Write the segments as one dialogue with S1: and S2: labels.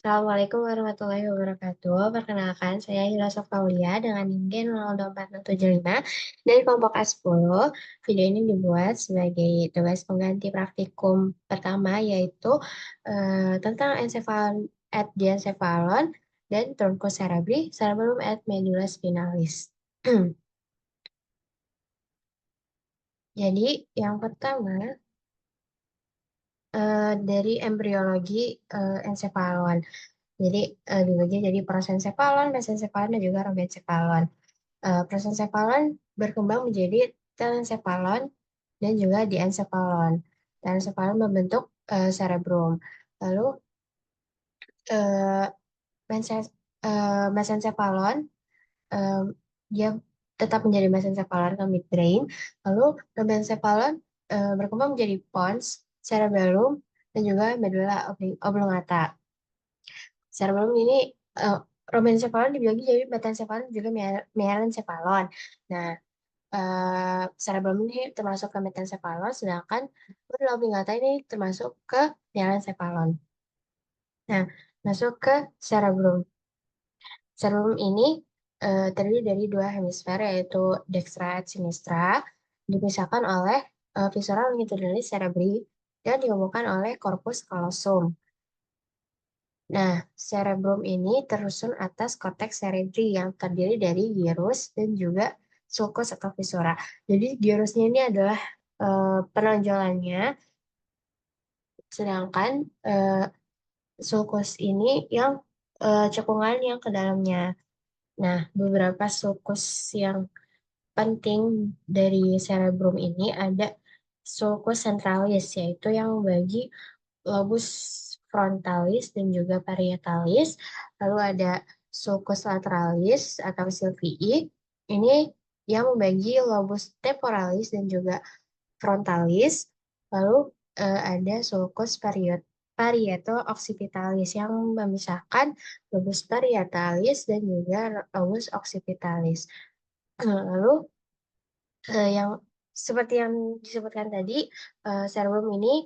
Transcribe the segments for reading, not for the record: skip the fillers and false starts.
S1: Assalamualaikum warahmatullahi wabarakatuh. Perkenalkan, saya Hila Sofaulia dengan NIM 02475 dari kelompok A10. Video ini dibuat sebagai tugas pengganti praktikum pertama, yaitu tentang diencephalon dan truncus cerebri, cerebellum et medulla spinalis. Jadi, yang pertama, dari embriologi encephalon. Jadi dibagi jadi prosencephalon, mesencephalon, dan juga robencephalon. Prosencephalon berkembang menjadi telencephalon dan juga diencephalon. Telencephalon membentuk cerebrum. Lalu uh, mesencephalon eh, dia tetap menjadi mesencephalon ke midbrain. Lalu robencephalon berkembang menjadi pons, cerebellum, dan juga medulla oblongata. Cerebellum ini uh, robencephalon dibagi jadi metencephalon dan juga melencephalon. Nah, cerebellum ini termasuk ke metencephalon, sedangkan medulla oblongata ini termasuk ke melencephalon. Nah, masuk ke cerebellum. Cerebellum ini terdiri dari dua hemisfer, yaitu dextra et sinistra, dipisahkan oleh visceral longitudinalis cerebri dan dihubungkan oleh corpus callosum. Nah, cerebrum ini tersusun atas korteks cerebri yang terdiri dari gyrus dan juga sulcus atau viscera. Jadi gyrusnya ini adalah penonjolannya, sedangkan sulcus ini yang cekungan yang ke dalamnya. Nah, beberapa sulcus yang penting dari cerebrum ini ada sulcus centralis, yaitu yang membagi lobus frontalis dan juga parietalis. Lalu ada sulcus lateralis atau silvii. Ini yang membagi lobus temporalis dan juga frontalis. Lalu ada sulcus parieto-occipitalis yang memisahkan lobus parietalis dan juga lobus occipitalis. Lalu yang seperti yang disebutkan tadi, cerebrum ini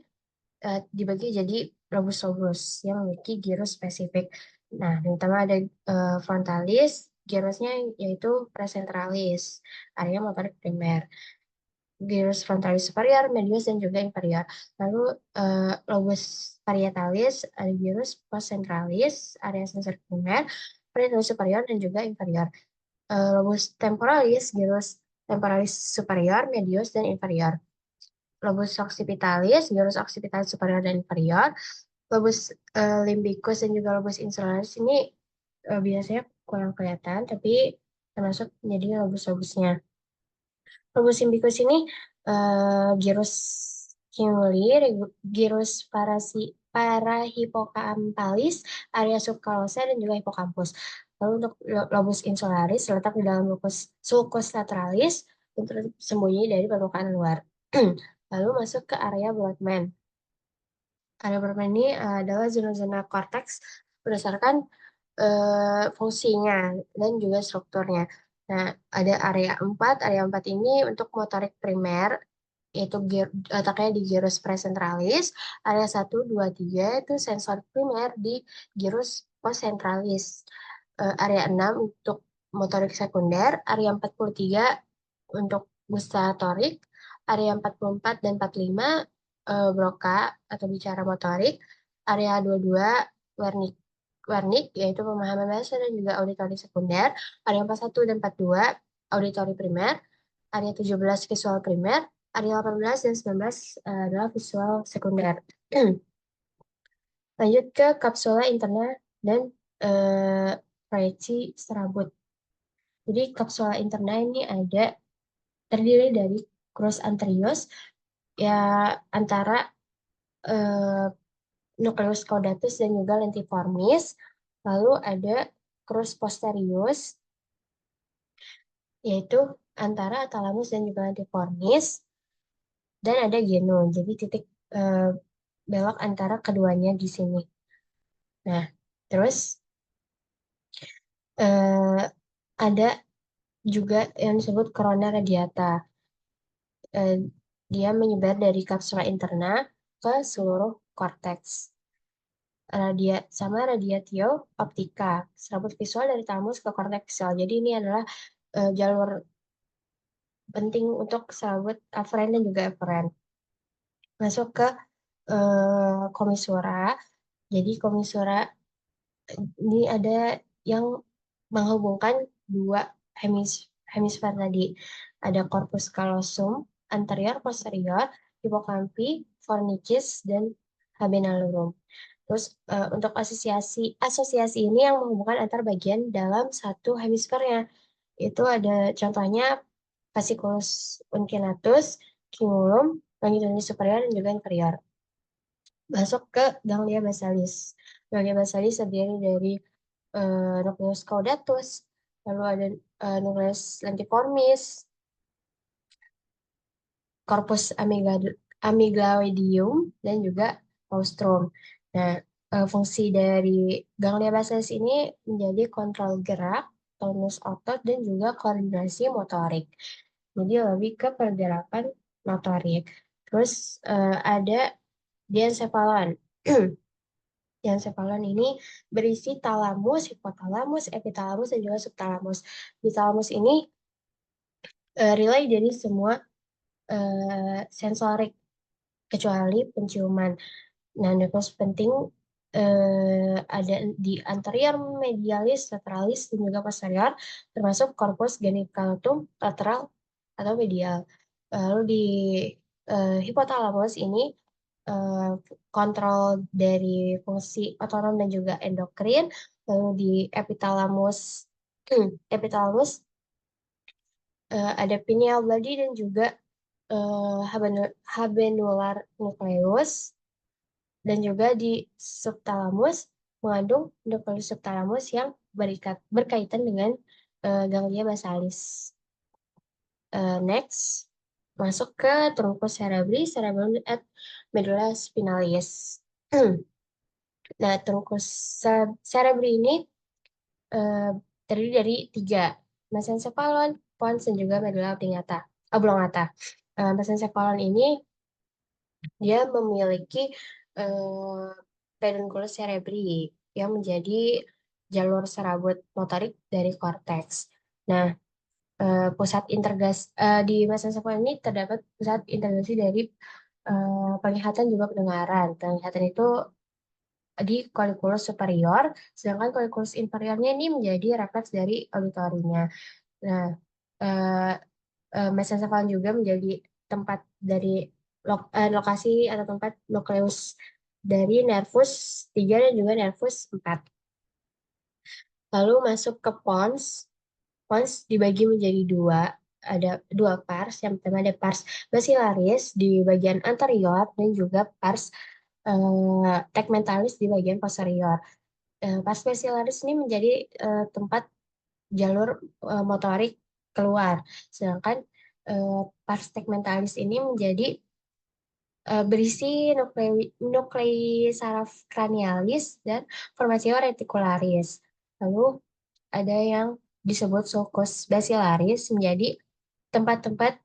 S1: dibagi jadi lobus-lobus yang memiliki gyrus spesifik. Nah, yang pertama ada frontalis, gyrusnya yaitu presentralis, area motorik primer. Gyrus frontalis superior, medius, dan juga inferior. Lalu lobus parietalis, ada gyrus postcentralis, area sensor primer, parietalis superior, dan juga inferior. Lobus temporalis, gyrus temporalis superior, medius, dan inferior. Lobus occipitalis, gyrus occipitalis superior dan inferior. Lobus limbicus dan juga lobus insularis ini biasanya kurang kelihatan, tapi termasuk menjadi lobus-lobusnya. Lobus limbicus ini gyrus cinguli, gyrus parahipokampalis, area subkalosa, dan juga hipokampus. Lalu untuk lobus insularis terletak di dalam sulcus lateralis dan tersembunyi dari permukaan luar. Lalu masuk ke area Brodmann. Area Brodmann ini adalah zona-zona korteks berdasarkan fungsinya dan juga strukturnya. Nah, ada area 4. Area 4 ini untuk motorik primer, yaitu letaknya di gyrus presentralis. Area 1, 2, 3 itu sensor primer di gyrus postcentralis. Area 6 untuk motorik sekunder. Area 43 untuk gustatorik. Area 44 dan 45 Broca atau bicara motorik. Area 22 wernicke Warnik, yaitu pemahaman bahasa dan juga auditori sekunder. Area 41 dan 42, auditori primer. Area 17, visual primer. Area 18 dan 19 adalah visual sekunder. Lanjut ke kapsula interna dan proyeksi serabut. Jadi kapsula interna ini terdiri dari crus anterius, ya antara nucleus caudatus dan juga lentiformis. Lalu ada crus posterius, yaitu antara thalamus dan juga lentiformis. Dan ada genon, jadi titik belok antara keduanya di sini. Nah, terus ada juga yang disebut corona radiata. Dia menyebar dari kapsula interna ke seluruh korteks. sama radiatio optika, serabut visual dari talamus ke korteks sel. Jadi ini adalah jalur penting untuk serabut aferen dan juga eferen. Masuk ke komisura. Jadi komisura ini ada yang menghubungkan dua hemisfer tadi. Ada corpus callosum, anterior, posterior, hippocampus, fornicis, dan habenalorum. Terus untuk asosiasi ini yang menghubungkan antar bagian dalam satu hemisfernya. Itu ada contohnya fasciculus inclinatus, cingulum, longitudinal superior, dan juga inferior. Masuk ke ganglia basalis. Ganglia basalis terdiri dari nucleus caudatus, lalu ada nucleus lentiformis, corpus amygdaloideum, dan juga ostrum. Nah, fungsi dari ganglia basalis ini menjadi kontrol gerak, tonus otot, dan juga koordinasi motorik. Jadi lebih ke pergerakan motorik. Terus ada diencephalon. Diencephalon ini berisi talamus, hipotalamus, epitalamus, dan juga subtalamus. Di talamus ini relay dari semua sensorik kecuali penciuman. Nah, nukleus penting ada di anterior, medialis, lateralis, dan juga posterior, termasuk corpus geniculum lateral atau medial. Lalu di hipotalamus ini eh, kontrol dari fungsi otonom dan juga endokrin. Lalu di epitalamus, epitalamus ada pineal body dan juga habenular nucleus, dan juga di subthalamus mengandung nukleus subthalamus yang berkaitan dengan ganglia basalis. Next, masuk ke trunkus cerebri, cerebellum et medulla spinalis. Nah, trunkus cerebri ini eh, terdiri dari tiga, mesencephalon, pons, dan juga medulla oblongata. Mesencephalon ini dia memiliki eh, pedunculus cerebri yang menjadi jalur serabut motorik dari korteks. Nah, di mesencephalon ini terdapat pusat integrasi dari penglihatan juga pendengaran. Penglihatan itu di colliculus superior, sedangkan colliculus inferiornya ini menjadi refleks dari auditorinya. Nah, eh, mesencephalon juga menjadi tempat dari lokasi atau tempat nukleus dari nervus 3 dan juga nervus 4. Lalu masuk ke pons. Pons dibagi menjadi dua. Ada dua pars. Yang pertama ada pars basilaris di bagian anterior dan juga pars tegmentalis di bagian posterior. Pars basilaris ini menjadi tempat jalur motorik keluar. Sedangkan pars tegmentalis ini menjadi berisi nuklei saraf cranialis dan formatio reticularis. Lalu ada yang disebut sulcus basilaris menjadi tempat-tempat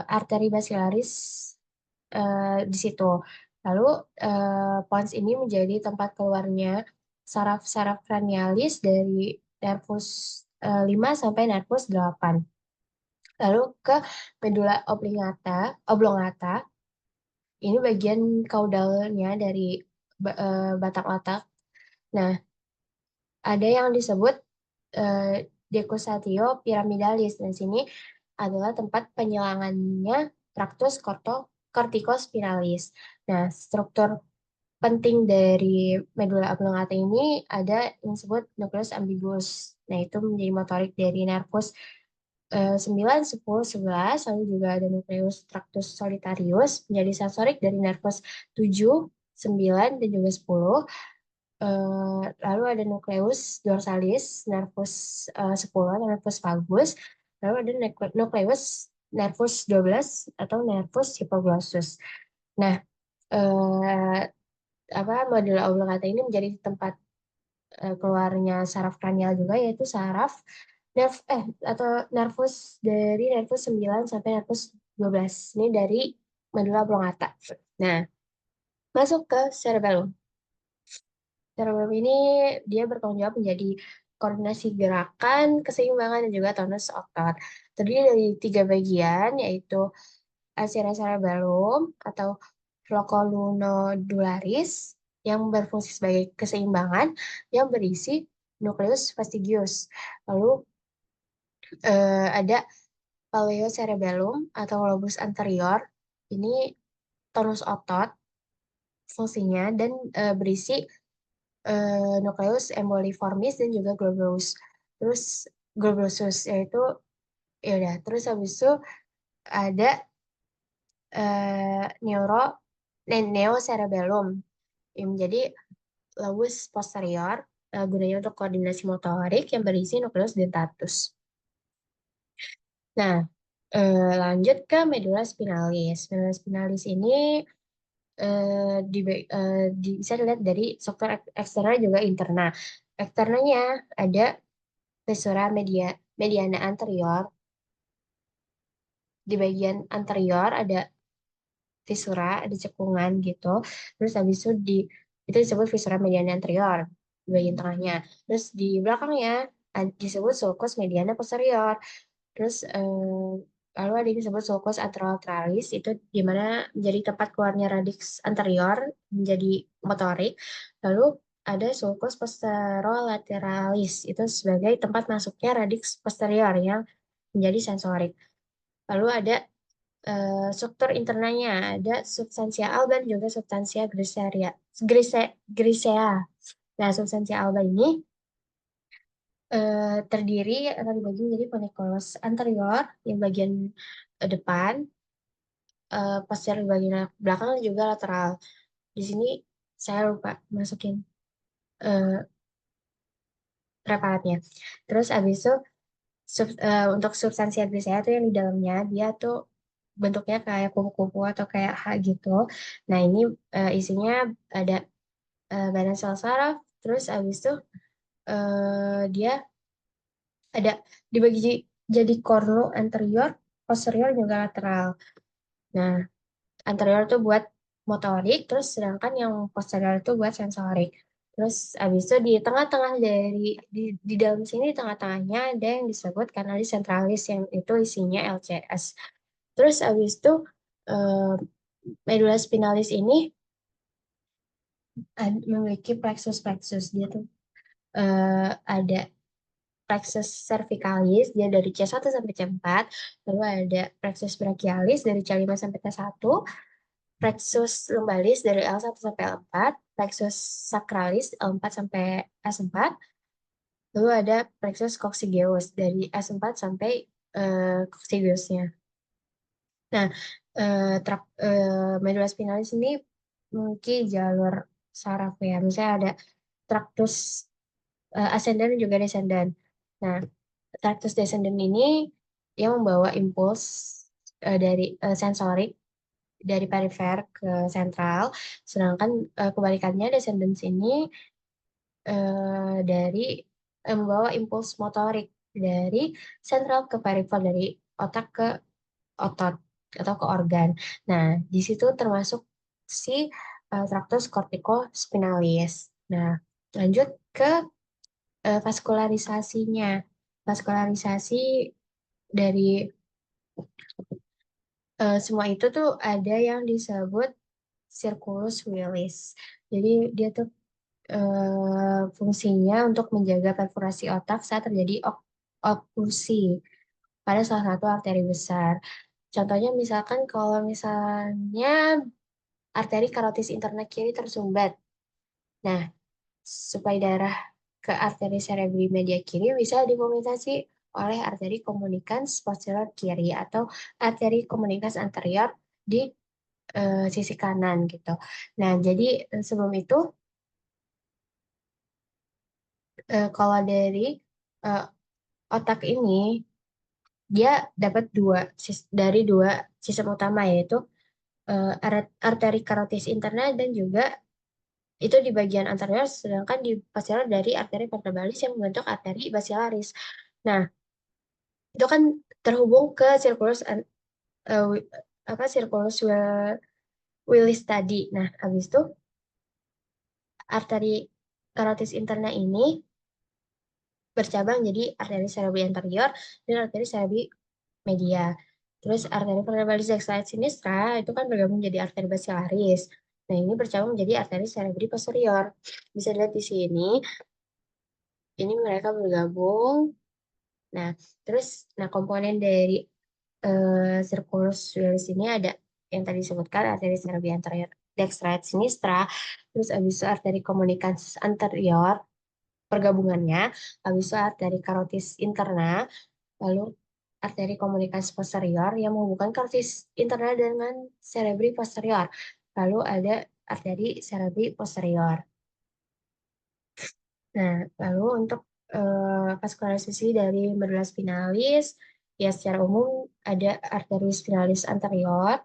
S1: arteri basilaris di situ. Lalu pons ini menjadi tempat keluarnya saraf-saraf cranialis dari nervus 5 sampai nervus 8. Lalu ke medulla oblongata, ini bagian kaudalnya dari batang otak. Nah, ada yang disebut decussatio pyramidalis. Dan sini adalah tempat penyelangannya tractus corticospinalis. Nah, struktur penting dari medulla oblongata ini ada yang disebut nucleus ambiguus. Nah, itu menjadi motorik dari nervus 9, 10, 11, lalu juga ada nucleus tractus solitarius, menjadi sensorik dari nervus 7, 9, dan juga 10. Lalu ada nucleus dorsalis, nervus 10, atau nervus vagus. Lalu ada nucleus nervus 12 atau nervus hypoglossus. Nah, eh, medulla oblongata ini menjadi tempat keluarnya saraf kranial juga, yaitu saraf nerv atau nervus dari nervus 9 sampai nervus 12. Ini dari medulla oblongata. Nah, masuk ke cerebellum. Cerebellum ini dia bertanggung jawab menjadi koordinasi gerakan, keseimbangan, dan juga tonus otot. Terdiri dari 3 bagian, yaitu arteria cerebellum atau flocolunodularis yang berfungsi sebagai keseimbangan yang berisi nucleus fastigius. Lalu ada paleocerebellum atau lobus anterior. Ini tonus otot fungsinya dan berisi nucleus emboliformis dan juga globulus. Terus globulosus yaitu ya udah. Terus habis itu ada neocerebellum yang menjadi lobus posterior gunanya untuk koordinasi motorik yang berisi nucleus dentatus. Nah, lanjut ke medulla spinalis. Medulla spinalis ini bisa dilihat dari struktur eksternal juga internal. Eksternalnya ada viscera mediana anterior. Di bagian anterior ada viscera, ada cekungan gitu. Terus habis itu itu disebut viscera mediana anterior di bagian tengahnya. Terus di belakangnya disebut sulcus mediana posterior. Terus lalu ada yang disebut sulcus anterolateralis itu di mana menjadi tempat keluarnya radix anterior menjadi motorik. Lalu ada sulcus posterolateralis itu sebagai tempat masuknya radix posterior yang menjadi sensorik. Lalu ada struktur internalnya ada substansia alba dan juga substansia grisea. Nah, substansia alba ini terdiri atau dibagi menjadi funiculus anterior yang bagian depan, posterior di bagian belakang dan juga lateral. Di sini saya lupa masukin uh, preparatnya. Terus abis itu untuk substansia grisea itu yang di dalamnya dia tuh bentuknya kayak kupu-kupu atau kayak H gitu. Nah ini isinya ada badan sel saraf. Terus abis itu dia ada dibagi jadi kornu anterior, posterior juga lateral. Nah, anterior itu buat motorik, terus sedangkan yang posterior itu buat sensorik. Terus abis itu di tengah-tengah di dalam sini di tengah-tengahnya ada yang disebut kanalis centralis yang itu isinya LCS. Terus abis itu eh, medulla spinalis ini memiliki plexus-plexus. Dia tuh ada plexus cervicalis, dia dari C1 sampai C4, lalu ada plexus brachialis dari C5 sampai T1, plexus lumbalis dari L1 sampai L4, plexus sacralis L4 sampai S4, lalu ada plexus coccygeus dari S4 sampai coccygeusnya. Nah, medulla spinalis ini mungkin jalur saraf ya, misalnya ada tractus ascendant dan juga descendant. Nah, tractus descendant ini yang membawa impuls dari sensorik dari perifer ke sentral, sedangkan kebalikannya descendants ini dari membawa impuls motorik dari sentral ke perifer, dari otak ke otot atau ke organ. Nah, di situ termasuk si tractus corticospinalis. Nah, lanjut ke vaskularisasinya. Vaskularisasi dari semua itu tuh ada yang disebut circulus willis. Jadi dia tuh fungsinya untuk menjaga perforasi otak saat terjadi oklusi pada salah satu arteri besar. Contohnya misalkan kalau misalnya arteri karotis interna kiri tersumbat. Nah, supaya darah ke arteri cerebri media kiri bisa dimobilisasi oleh arteri komunikans posterior kiri atau arteri komunikans anterior di sisi kanan gitu. Nah, jadi sebelum itu kalau dari eh, otak ini dia dapat dari dua sistem utama yaitu arteri karotis interna dan juga itu di bagian anterior, sedangkan di posterior dari arteri vertebralis yang membentuk arteri basilaris. Nah, itu kan terhubung ke eh, circulus Willis tadi. Nah, habis itu arteri karotis interna ini bercabang jadi arteri cerebri anterior dan arteri cerebri media. Terus arteri vertebralis dextralis sinistra itu kan bergabung jadi arteri basilaris. Nah, ini bercabang menjadi arteri cerebri posterior. Bisa dilihat di sini, ini mereka bergabung. Nah, terus komponen dari circulus villus ini ada yang tadi disebutkan arteri cerebri anterior dextralis sinistra, terus habis itu arteri comunicatis anterior pergabungannya, habis itu arteri carotis interna, lalu arteri komunikasi posterior yang menghubungkan karotis internal dengan cerebri posterior. Lalu ada arteri cerebri posterior. Nah, lalu untuk vaskularisasi dari medula spinalis, ya secara umum ada arteri spinalis anterior,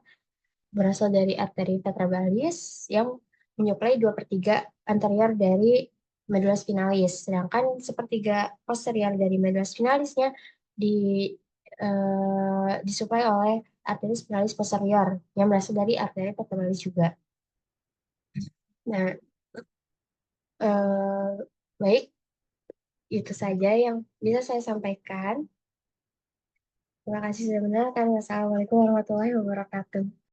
S1: berasal dari arteri vertebralis yang menyuplai 2/3 anterior dari medula spinalis, sedangkan sepertiga posterior dari medula spinalisnya di disuplai oleh arteri spinalis posterior yang berasal dari arteri vertebralis juga. Nah, eh, baik, itu saja yang bisa saya sampaikan. Terima kasih sudah mendengarkan. Wassalamualaikum warahmatullahi wabarakatuh.